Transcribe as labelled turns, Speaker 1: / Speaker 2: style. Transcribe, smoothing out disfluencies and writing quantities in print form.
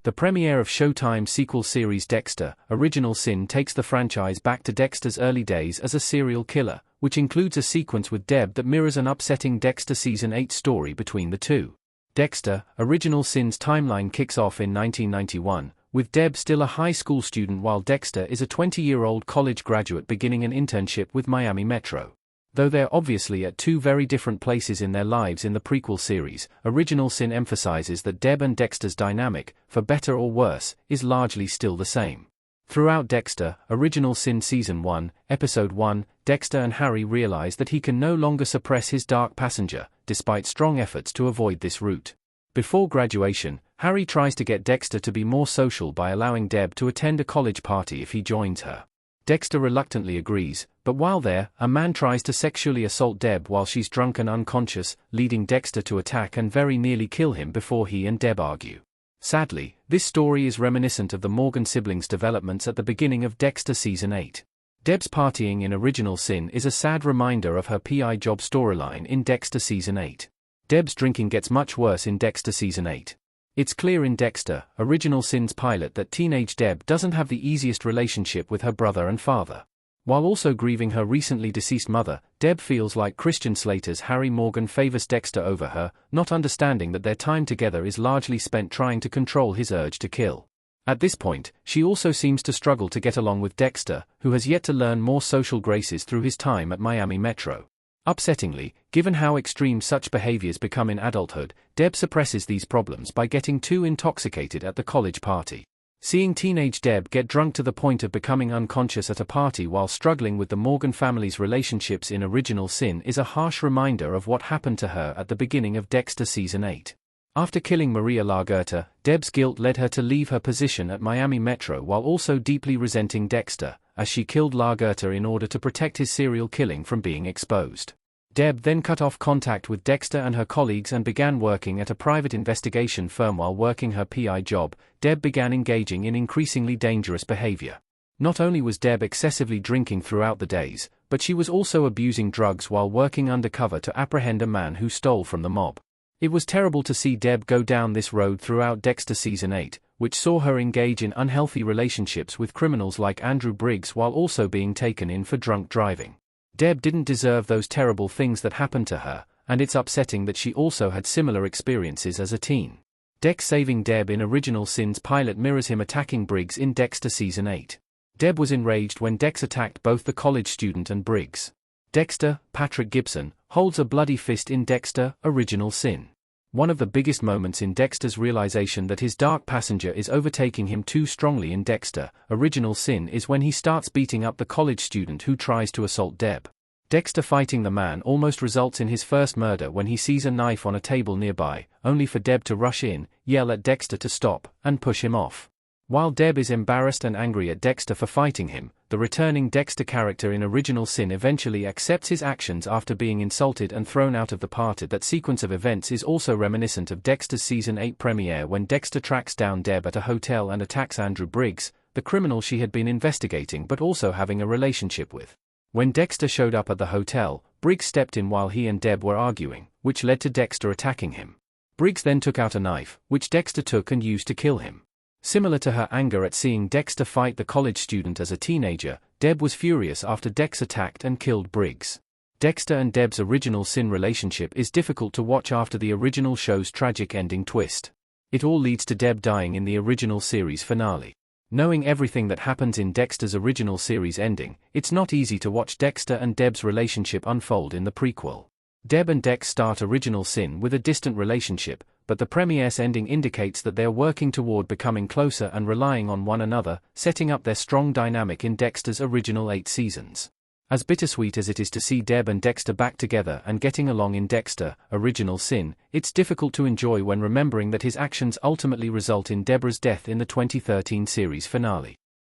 Speaker 1: The premiere of Showtime sequel series Dexter, Original Sin takes the franchise back to Dexter's early days as a serial killer, which includes a sequence with Deb that mirrors an upsetting Dexter Season 8 story between the two. Dexter, Original Sin's timeline kicks off in 1991, with Deb still a high school student while Dexter is a 20-year-old college graduate beginning an internship with Miami Metro. Though they're obviously at two very different places in their lives in the prequel series, Original Sin emphasizes that Deb and Dexter's dynamic, for better or worse, is largely still the same. Throughout Dexter, Original Sin Season 1, Episode 1, Dexter and Harry realize that he can no longer suppress his dark passenger, despite strong efforts to avoid this route. Before graduation, Harry tries to get Dexter to be more social by allowing Deb to attend a college party if he joins her. Dexter reluctantly agrees, but while there, a man tries to sexually assault Deb while she's drunk and unconscious, leading Dexter to attack and very nearly kill him before he and Deb argue. Sadly, this story is reminiscent of the Morgan siblings' developments at the beginning of Dexter Season 8. Deb's partying in Original Sin is a sad reminder of her PI job storyline in Dexter Season 8. Deb's drinking gets much worse in Dexter Season 8. It's clear in Dexter, Original Sin's pilot that teenage Deb doesn't have the easiest relationship with her brother and father. While also grieving her recently deceased mother, Deb feels like Christian Slater's Harry Morgan favors Dexter over her, not understanding that their time together is largely spent trying to control his urge to kill. At this point, she also seems to struggle to get along with Dexter, who has yet to learn more social graces through his time at Miami Metro. Upsettingly, given how extreme such behaviors become in adulthood, Deb suppresses these problems by getting too intoxicated at the college party. Seeing teenage Deb get drunk to the point of becoming unconscious at a party while struggling with the Morgan family's relationships in Original Sin is a harsh reminder of what happened to her at the beginning of Dexter Season 8. After killing Maria Lagerta, Deb's guilt led her to leave her position at Miami Metro while also deeply resenting Dexter, as she killed Lagerta in order to protect his serial killing from being exposed. Deb then cut off contact with Dexter and her colleagues and began working at a private investigation firm. While working her PI job, Deb began engaging in increasingly dangerous behavior. Not only was Deb excessively drinking throughout the days, but she was also abusing drugs while working undercover to apprehend a man who stole from the mob. It was terrible to see Deb go down this road throughout Dexter Season 8, which saw her engage in unhealthy relationships with criminals like Andrew Briggs while also being taken in for drunk driving. Deb didn't deserve those terrible things that happened to her, and it's upsetting that she also had similar experiences as a teen. Dex saving Deb in Original Sin's pilot mirrors him attacking Briggs in Dexter Season 8. Deb was enraged when Dex attacked both the college student and Briggs. Dexter, Patrick Gibson, holds a bloody fist in Dexter, Original Sin. One of the biggest moments in Dexter's realization that his dark passenger is overtaking him too strongly in Dexter, Original Sin is when he starts beating up the college student who tries to assault Deb. Dexter fighting the man almost results in his first murder when he sees a knife on a table nearby, only for Deb to rush in, yell at Dexter to stop, and push him off. While Deb is embarrassed and angry at Dexter for fighting him, the returning Dexter character in Original Sin eventually accepts his actions after being insulted and thrown out of the party. That sequence of events is also reminiscent of Dexter's Season 8 premiere when Dexter tracks down Deb at a hotel and attacks Andrew Briggs, the criminal she had been investigating but also having a relationship with. When Dexter showed up at the hotel, Briggs stepped in while he and Deb were arguing, which led to Dexter attacking him. Briggs then took out a knife, which Dexter took and used to kill him. Similar to her anger at seeing Dexter fight the college student as a teenager, Deb was furious after Dex attacked and killed Briggs. Dexter and Deb's Original Sin relationship is difficult to watch after the original show's tragic ending twist. It all leads to Deb dying in the original series finale. Knowing everything that happens in Dexter's original series ending, it's not easy to watch Dexter and Deb's relationship unfold in the prequel. Deb and Dex start Original Sin with a distant relationship, but the premiere's ending indicates that they're working toward becoming closer and relying on one another, setting up their strong dynamic in Dexter's original 8 seasons. As bittersweet as it is to see Deb and Dexter back together and getting along in Dexter, Original Sin, it's difficult to enjoy when remembering that his actions ultimately result in Deborah's death in the 2013 series finale.